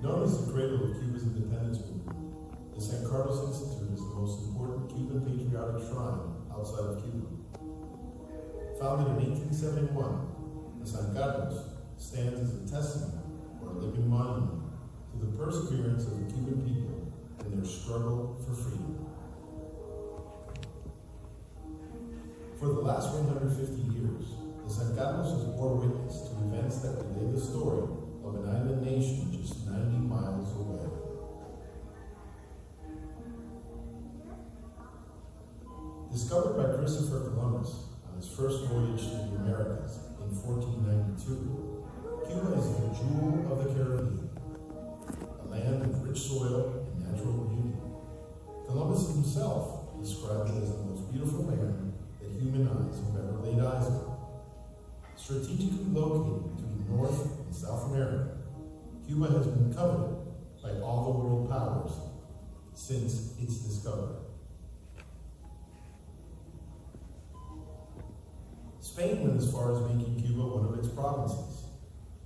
Known as the cradle of Cuba's independence movement, the San Carlos Institute is the most important Cuban patriotic shrine outside of Cuba. Founded in 1871, the San Carlos stands as a testament or a living monument to the perseverance of the Cuban people in their struggle for freedom. For the last 150 years, the San Carlos has bore witness to events that relay the story of an island nation just 90 miles away. Discovered by Christopher Columbus on his first voyage to the Americas in 1492, Cuba is the jewel of the Caribbean, a land of rich soil and natural beauty. Columbus himself described it as the most beautiful land that human eyes have ever laid eyes on. Strategically located between North and South America, Cuba has been coveted by all the world powers since its discovery. Spain went as far as making Cuba one of its provinces,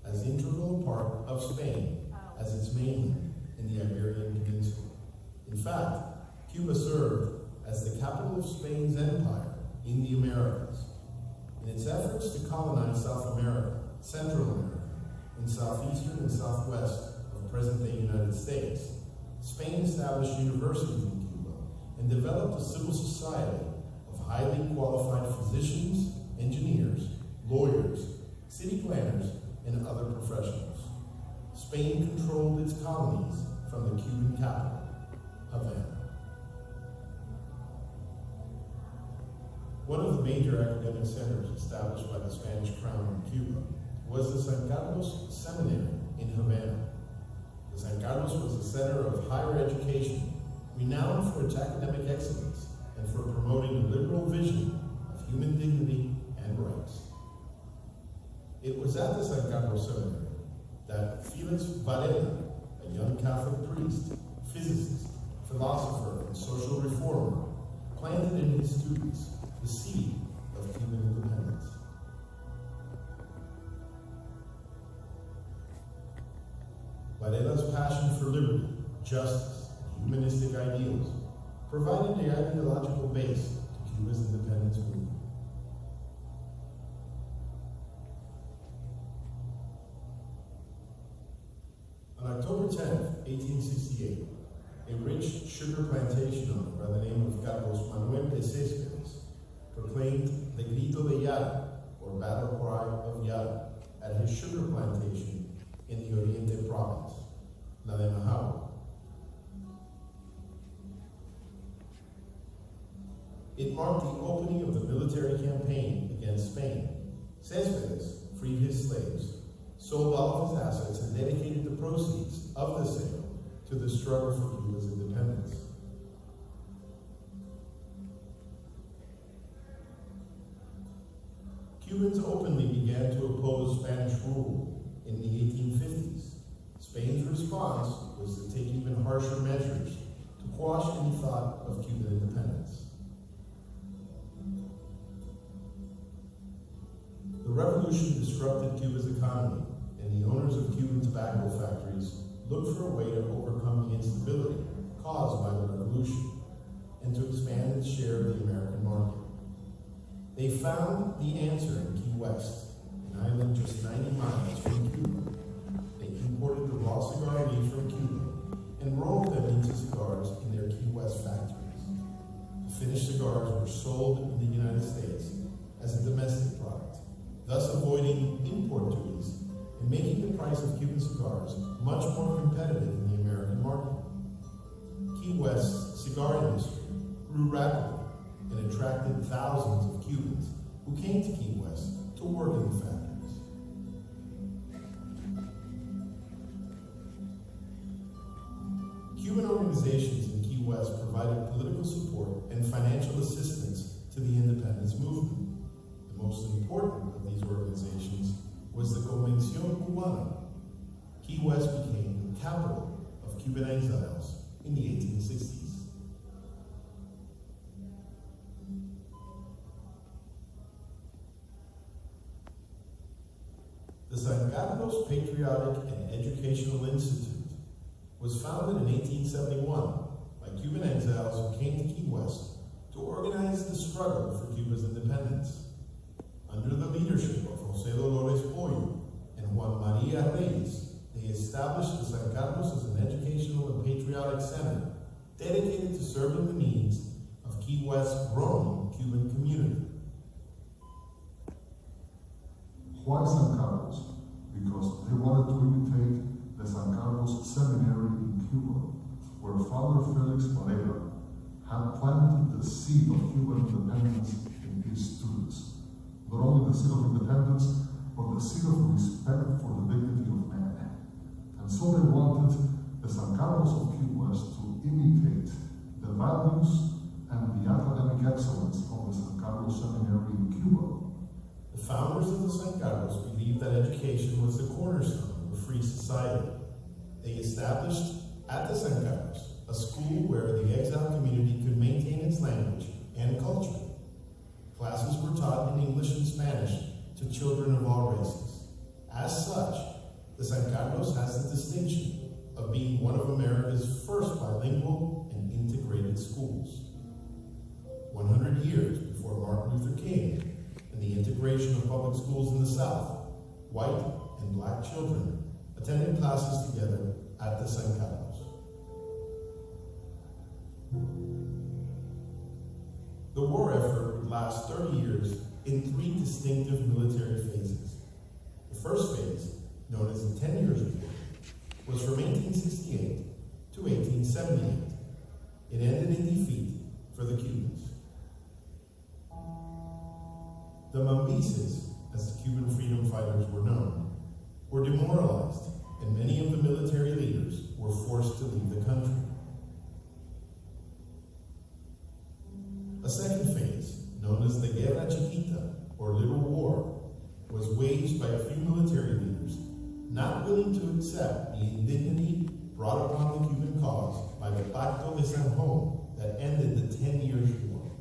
as integral a part of Spain as its mainland in the Iberian Peninsula. In fact, Cuba served as the capital of Spain's empire in the Americas. In its efforts to colonize South America, Central America, and southeastern and southwest of present-day United States, Spain established universities in Cuba and developed a civil society of highly qualified physicians, engineers, lawyers, city planners, and other professionals. Spain controlled its colonies from the Cuban capital, Havana. One of the major academic centers established by the Spanish crown in Cuba was the San Carlos Seminary in Havana. The San Carlos was a center of higher education, renowned for its academic excellence and for promoting a liberal vision of human dignity and rights. It was at the San Carlos Seminary that Felix Varela, a young Catholic priest, physicist, philosopher, and social reformer, planted in his students the seed of Cuban independence. Varela's passion for liberty, justice, and humanistic ideals provided the ideological base to Cuba's independence movement. On October 10, 1868, a rich sugar plantation owner by the name of Carlos Manuel de Céspedes proclaimed the Grito de Yara, or Battle Cry of Yara, at his sugar plantation in the Oriente province, La de Majagua. It marked the opening of the military campaign against Spain. Céspedes freed his slaves, sold all of his assets, and dedicated the proceeds of the sale to the struggle for Cuba's independence. Cubans openly began to oppose Spanish rule in the 1850s. Spain's response was to take even harsher measures to quash any thought of Cuban independence. The revolution disrupted Cuba's economy, and the owners of Cuban tobacco factories looked for a way to overcome the instability caused by the revolution and to expand its share of the American market. They found the answer in Key West, an island just 90 miles from Cuba. They imported the raw cigar leaves from Cuba and rolled them into cigars in their Key West factories. The finished cigars were sold in the United States as a domestic product, thus avoiding import duties and making the price of Cuban cigars much more competitive in the American market. Key West's cigar industry grew rapidly and attracted thousands of Cubans who came to Key West to work in the factories. Cuban organizations in Key West provided political support and financial assistance to the independence movement. The most important of these organizations was the Convención Cubana. Key West became the capital of Cuban exiles in the 1860s. The San Carlos Patriotic and Educational Institute was founded in 1871 by Cuban exiles who came to Key West to organize the struggle for Cuba's independence. Under the leadership of José Dolores Pollo and Juan María Reyes, they established the San Carlos as an educational and patriotic center dedicated to serving the needs of Key West's growing Cuban community. Why San Carlos? Because they wanted to imitate the San Carlos Seminary in Cuba, where Father Felix Varela had planted the seed of Cuban independence in his students. Not only the seed of independence, but the seed of respect for the dignity of man. And so they wanted the San Carlos of Key West to imitate the values and the academic excellence of the San Carlos Seminary in Cuba. The founders of the San Carlos believed that education was the cornerstone of a free society. They established at the San Carlos a school where the exiled community could maintain its language and culture. Classes were taught in English and Spanish to children of all races. As such, the San Carlos has the distinction of being one of America's first bilingual and integrated schools. 100 years before Martin Luther King and the integration of public schools in the South, white and black children attended classes together at the San Carlos. The war effort would last 30 years in 3 distinctive military phases. The first phase, known as the 10 Years' War, was from 1868 to 1878. It ended in defeat for the Cubans. The Mambises, as the Cuban freedom fighters were known, were demoralized, and many of the military leaders were forced to leave the country. A second phase, known as the Guerra Chiquita, or Little War, was waged by a few military leaders not willing to accept the indignity brought upon the Cuban cause by the Pacto de San Juan that ended the 10 Years' War.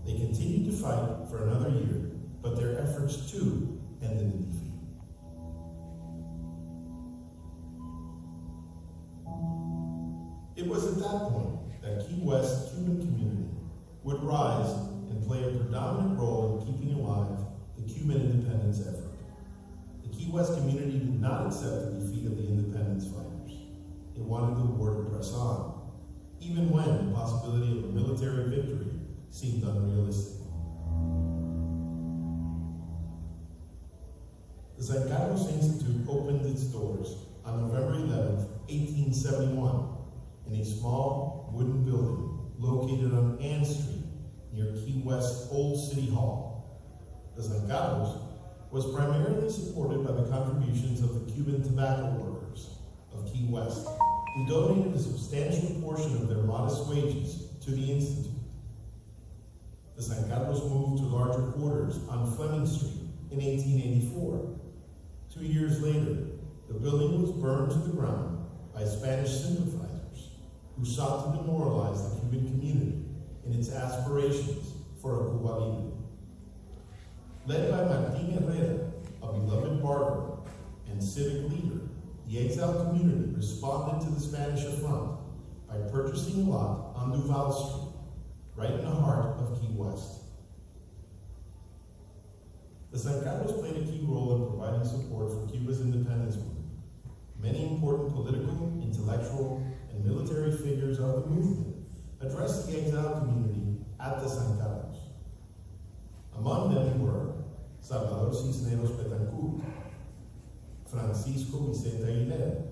They continued to fight for another year, but their efforts too ended in defeat. It was at that point that Key West Cuban community would rise and play a predominant role in keeping alive the Cuban independence effort. The Key West community did not accept the defeat of the independence fighters. It wanted the war to press on, even when the possibility of a military victory seemed unrealistic. The San Carlos Institute opened its doors on November 11, 1871, in a small wooden building located on Ann Street near Key West Old City Hall. The San Carlos was primarily supported by the contributions of the Cuban tobacco workers of Key West, who donated a substantial portion of their modest wages to the Institute. The San Carlos moved to larger quarters on Fleming Street in 1884. 2 years later, the building was burned to the ground by Spanish sympathizers who sought to demoralize the Cuban community in its aspirations for a Cuba libre. Led by Martín Herrera, a beloved barber and civic leader, the exiled community responded to the Spanish affront by purchasing a lot on Duval Street, right in the heart of Key West. The San Carlos played a key role in providing support for Cuba's independence movement. Many important political, intellectual, and military figures of the movement addressed the exiled community at the San Carlos. Among them were Salvador Cisneros Betancourt, Francisco Vicente Aguilera,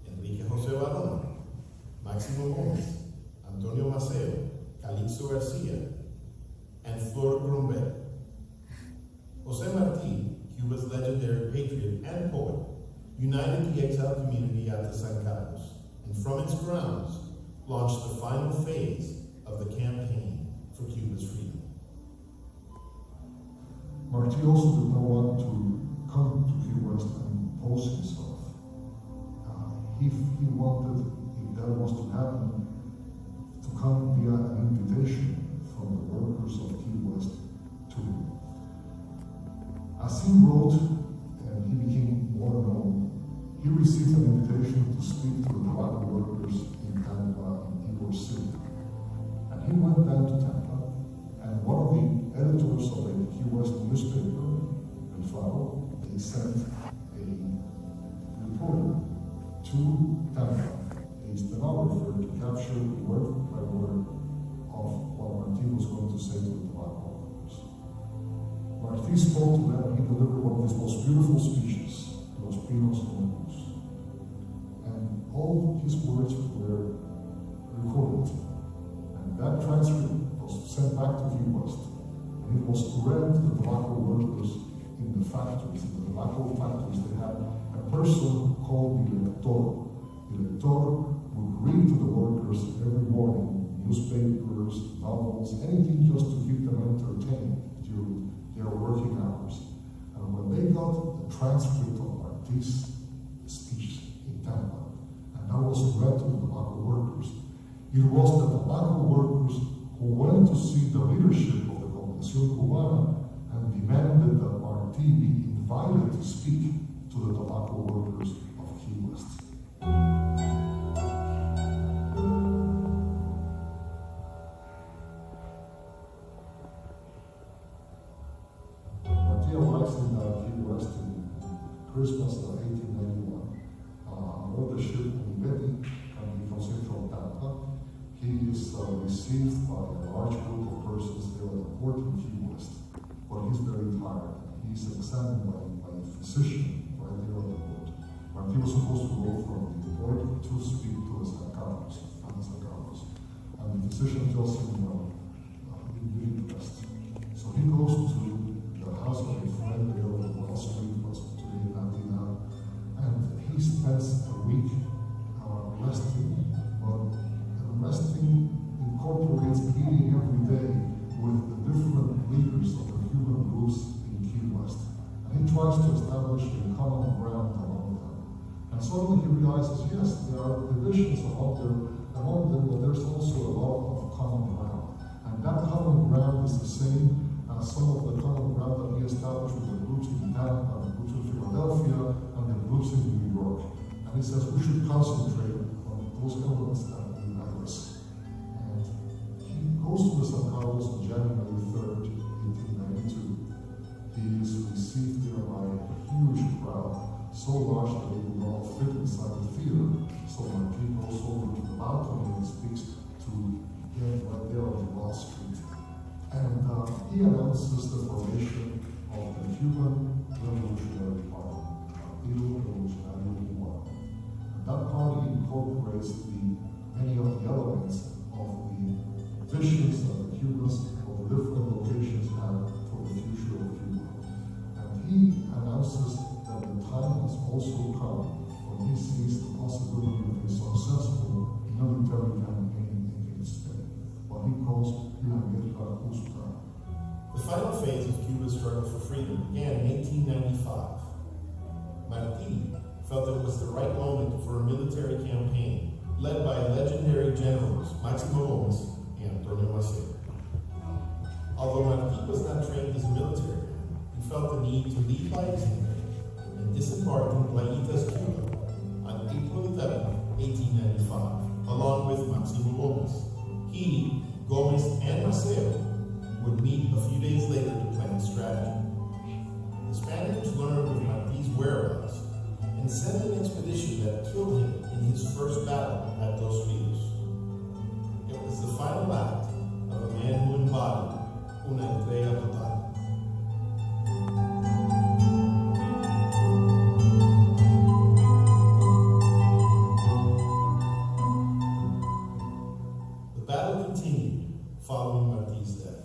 Enrique José Barón, Máximo Gómez, Antonio Maceo, Calixto Garcia, and Flor Grumbet. José Martí, Cuba's legendary patriot and poet, united the exiled community at the San Carlos, and from its grounds, launched the final phase of the campaign for Cuba's freedom. Martí also did not want to come to Key West and impose himself. He wanted, if that was to happen, to come via an invitation from the workers of Key West to him. As he wrote and he became more known, he received an invitation to speak to the tobacco workers in Tampa, in Ybor City. And he went down to Tampa, and one of the editors of a Key West newspaper, El Faro, they sent a reporter to Tampa, a stenographer, to capture word by word of what Martí was going to say to the tobacco workers. Martí spoke to them. He delivered one of his most beautiful speeches, Los Pinos Nuevos. And all his words were recorded. And that transcript was sent back to Key West. And it was read to the tobacco workers in the factories, in the tobacco factories. They had a person called the lector. The lector would read to the workers every morning newspapers, novels, anything just to keep them entertained during their working hours. And when they got the transcript of Martí's speech in Tampa, and that was read to the tobacco workers, it was the tobacco workers who went to see the leadership of the Convención Cubana and demanded that Martí be invited to speak to the tobacco workers of Key West. Christmas of 1891, aboard the ship Unibetti coming from Central Tampa. He is received by a large group of persons there at the port in Key West, but he's very tired. He's examined by a physician right there on the port. Martí was supposed to go from the port to speak to the San Carlos, and the physician tells him, you need to rest. So he goes to the house of a friend there on Wall Street, and he spends a week resting, but resting incorporates meeting every day with the different leaders of the human groups in Key West. And he tries to establish a common ground among them. And suddenly he realizes, yes, there are divisions among them, but there's also a lot of common ground. And that common ground is the same as some of the common ground that he established with the groups in Tampa, the groups in Philadelphia, and the groups in New York. And he says we should concentrate on those elements that unite us. And he goes to the San Carlos on January 3rd, 1892. He is received there by a huge crowd, so large that they would all fit inside the theater. So Martí goes over to the balcony and speaks to him right there on Wall Street. And he announces the formation of the Cuban Revolutionary Party, Partido Revolucionario Cubano. And that party incorporates many of the elements of the visions that the Cubans of the different locations have for the future of Cuba. And he announces that the time has also come when he sees the possibility of a successful military campaign against Spain, what he calls La Guerra Justa. The final phase of Cuba's struggle for freedom began in 1895. Martí felt that it was the right moment for a military campaign led by legendary generals Máximo Gómez and Antonio Maceo. Although Martí was not trained as a military man, he felt the need to lead by example and disembarked in Playitas, Cuba on April 11, 1895, along with Máximo Gómez. He, Gómez, and Maceo would meet a few days later to plan strategy. The Spaniards learned of Martí's whereabouts and sent an expedition that killed him in his first battle at Dos Rios. It was the final act of a man who embodied una entrega total. The battle continued following Martí's death.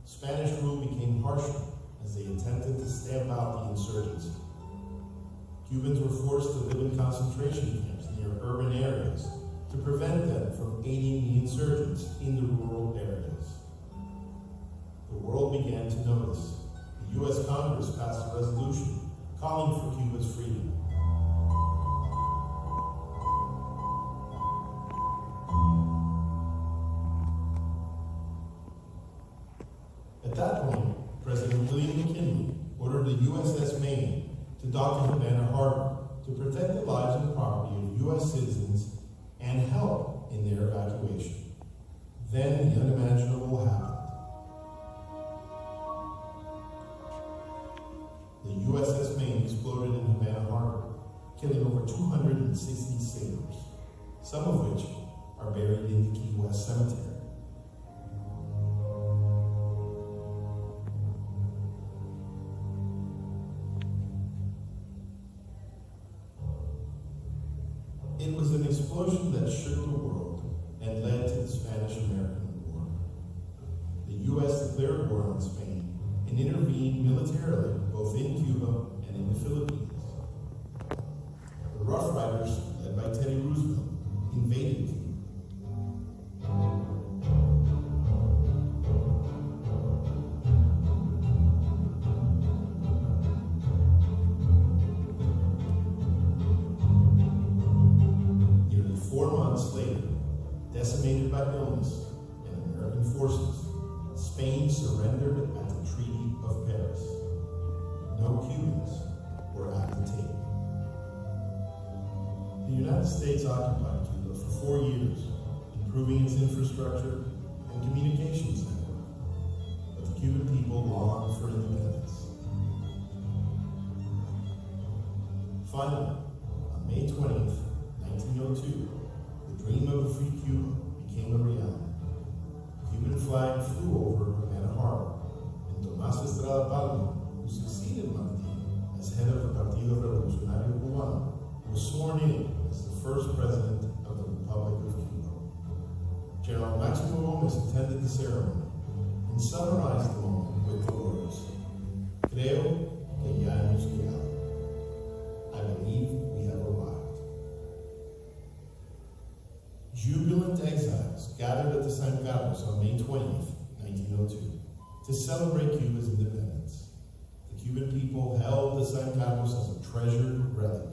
Spanish rule became harsher as they attempted to stamp out the insurgency. Cubans were forced to live in concentration camps near urban areas to prevent them from aiding the insurgents in the rural areas. The world began to notice. The U.S. Congress passed a resolution calling for Cuba's freedom. At that point, President William McKinley ordered the USS Maine to dock in Havana Harbor to protect the lives and property of U.S. citizens and help in their evacuation. Then the unimaginable happened. The USS Maine exploded in Havana Harbor, killing over 260 sailors, some of which are buried in the Key West Cemetery. It was an explosion that shook the world and led to the Spanish-American War. The U.S. declared war on Spain and intervened militarily both in Cuba and in the Philippines. The Rough Riders, led by Teddy Roosevelt, invaded Cuba. Nearly 4 months later, decimated by illness and American forces, Spain surrendered at the Treaty of Paris. No Cubans were at the table. The United States occupied Cuba for 4 years, improving its infrastructure and communications network, but the Cuban people longed for independence. Finally, on May 20th, 1902, the dream of a free Cuba became a reality. The Cuban flag flew over Havana Harbor, and Tomás Estrada Palma, who succeeded Martín as head of the Partido Revolucionario Cubano, was sworn in as the first president of the Republic of Cuba. General Máximo Gómez attended the ceremony and summarized the moment with the words, "Creo que ya hemos llegado. I believe we have arrived." Jubilant exiles gathered at the San Carlos on May 20th, 1902, to celebrate Cuba's independence. The Cuban people held the San Carlos as a treasured relic.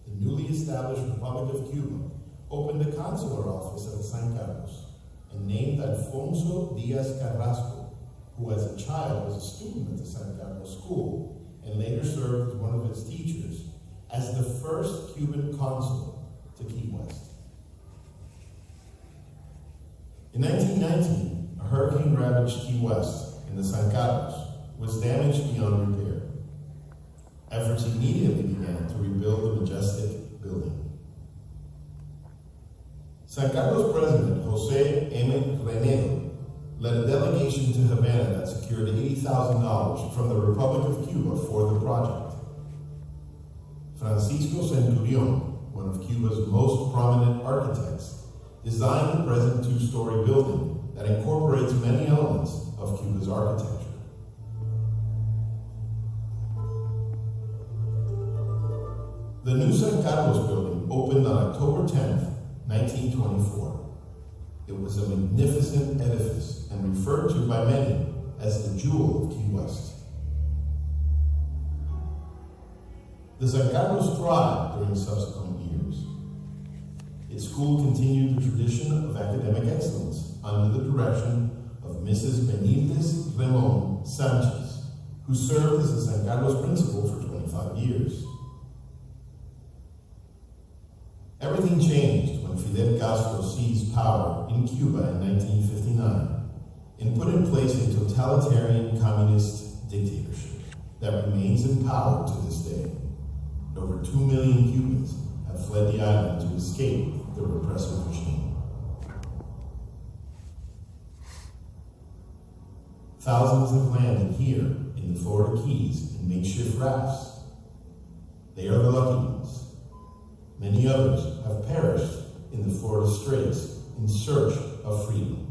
The newly established Republic of Cuba opened a consular office at the San Carlos and named Alfonso Díaz Carrasco, who as a child was a student at the San Carlos School and later served as one of its teachers, as the first Cuban consul to Key West. In 1919, a hurricane ravaged Key West, and the San Carlos was damaged beyond repair. Efforts immediately began to rebuild the majestic building. San Carlos President José M. Renedo led a delegation to Havana that secured $80,000 from the Republic of Cuba for the project. Francisco Centurión, one of Cuba's most prominent architects, designed the present two-story building that incorporates many elements of Cuba's architecture. The new San Carlos building opened on October 10th, 1924. It was a magnificent edifice and referred to by many as the jewel of Key West. The San Carlos thrived during subsequent years. Its school continued the tradition of academic excellence under the direction of Mrs. Benítez Ramón Sánchez, who served as the San Carlos principal for 25 years. Everything changed when Fidel Castro seized power in Cuba in 1959 and put in place a totalitarian communist dictatorship that remains in power to this day. Over 2 million Cubans have fled the island to escape the repressive regime. Thousands have landed here in the Florida Keys in makeshift rafts. They are the lucky ones. Many others have perished in the Florida Straits in search of freedom.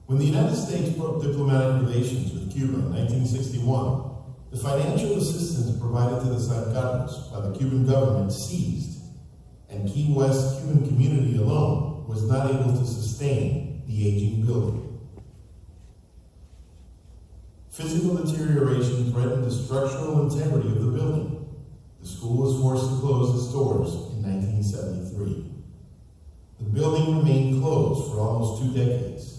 When the United States broke diplomatic relations with Cuba in 1961, the financial assistance provided to the San Carlos by the Cuban government ceased, and Key West Cuban community alone was not able to sustain the aging building. Physical deterioration threatened the structural integrity of the building. The school was forced to close its doors in 1973. The building remained closed for almost 2 decades.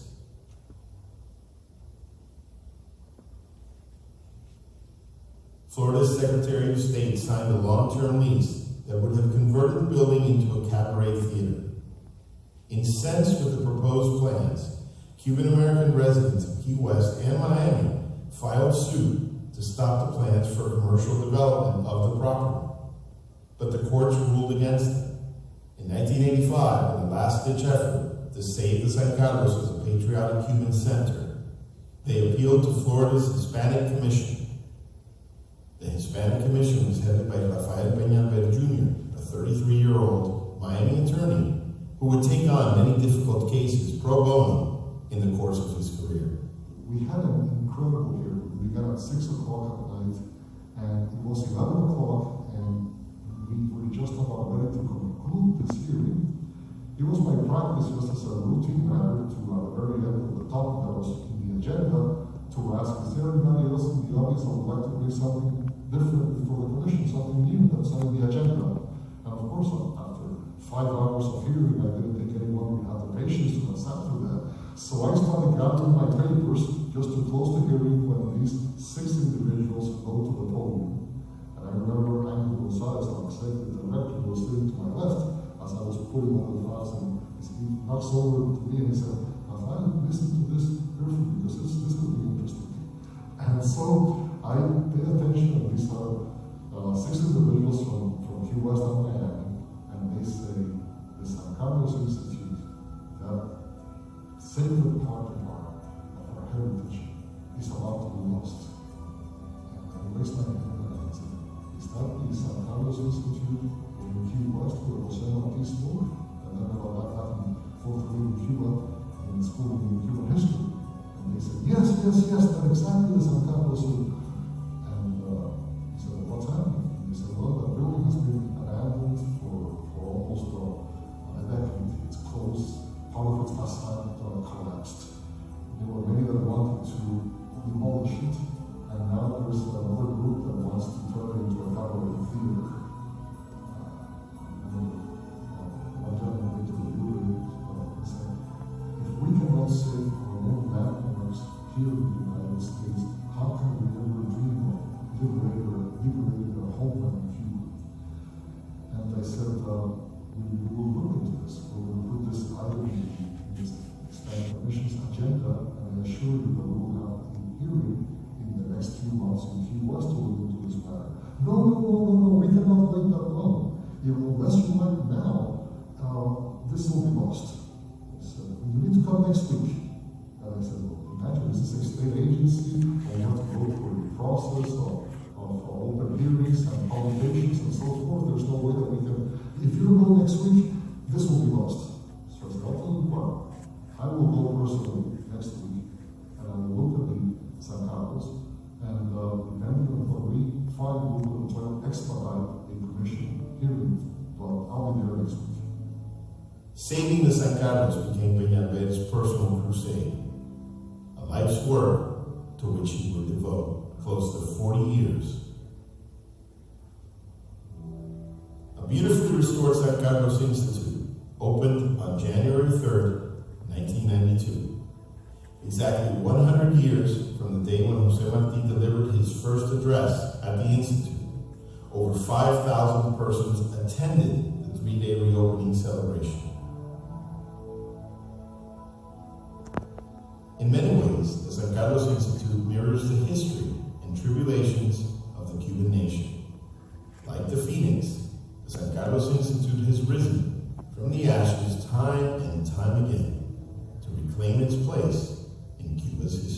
Florida's Secretary of State signed a long-term lease that would have converted the building into a cabaret theater. Incensed with the proposed plans, Cuban-American residents of Key West and Miami filed suit to stop the plans for commercial development of the property. But the courts ruled against them. In 1985, in a last-ditch effort to save the San Carlos as a patriotic Cuban center, they appealed to Florida's Hispanic Commission. The Hispanic Commission was headed by Rafael Peñalver Jr., a 33-year-old Miami attorney who would take on many difficult cases pro bono in the course of his career. We had an incredible hearing. We began at 6 o'clock at night, and it was 11 o'clock, and we were just about ready to conclude this hearing. It was my practice, just as a routine matter, to at the very end of the topic that was in the agenda, to ask, is there anybody else in the audience that would like to bring something different before the commission, something new that's on the agenda? And of course, after 5 hours of hearing, I didn't think anyone would have the patience to accept through that. So I started gathering my papers just to close the hearing when these 6 individuals go to the podium. And I remember Angel Gonzalez, our executive director, was sitting to my left as I was putting all the files, and he knocks over to me and he said, Rafael, listen to this carefully because this could be interesting. And so I pay attention, and these are 6 individuals from Key West and Miami, and they say the San Carlos Institute, that sacred part of our heritage, is about to be lost. And I raised my hand and I said, is that the San Carlos Institute in Key West where Jose Marti spoke? And then about that happened 4th grade in Cuba, in school in Cuban history. And they said, yes, that's exactly the San Carlos. And he said, what's happening? And they said, well, the building has been abandoned for almost a decade. It's closed. Part of its facade collapsed. There were many that wanted to demolish it, and now there's another group that wants to turn it into a cabaret theater. One gentleman went to the jury and said, if we cannot save our own landmarks here in the United States, how can we ever dream of liberating our homeland in Cuba? And I said, we will look into this. We will put this item in this Hispanic Commission's agenda, and I assure you that we will have a hearing in the next few months in Key West to look into this matter. No, we cannot wait that long. Unless you like now, this will be lost. So you need to come next week. And I said, well, imagine this is a state agency, and we have to go through a process of open hearings and publications and so forth. There's no way that we can. If you go next week, this will be lost. So I said, I'll tell you what, I will go personally next week, and I will look at the San Carlos, and depending on what we find, we will try to expedite a commission hearing, but I'll be there next week. Saving the San Carlos became Peñalver's personal crusade, a life's work to which he would devote close to 40 years. A beautifully restored San Carlos Institute opened on January 3rd, 1992. Exactly 100 years from the day when Jose Marti delivered his first address at the Institute. Over 5,000 persons attended the 3-day reopening celebration. In many ways, the San Carlos Institute mirrors the history and tribulations of the Cuban nation. Like the phoenix, the San Carlos Institute has risen from the ashes time and time again to reclaim its place in Cuba's history.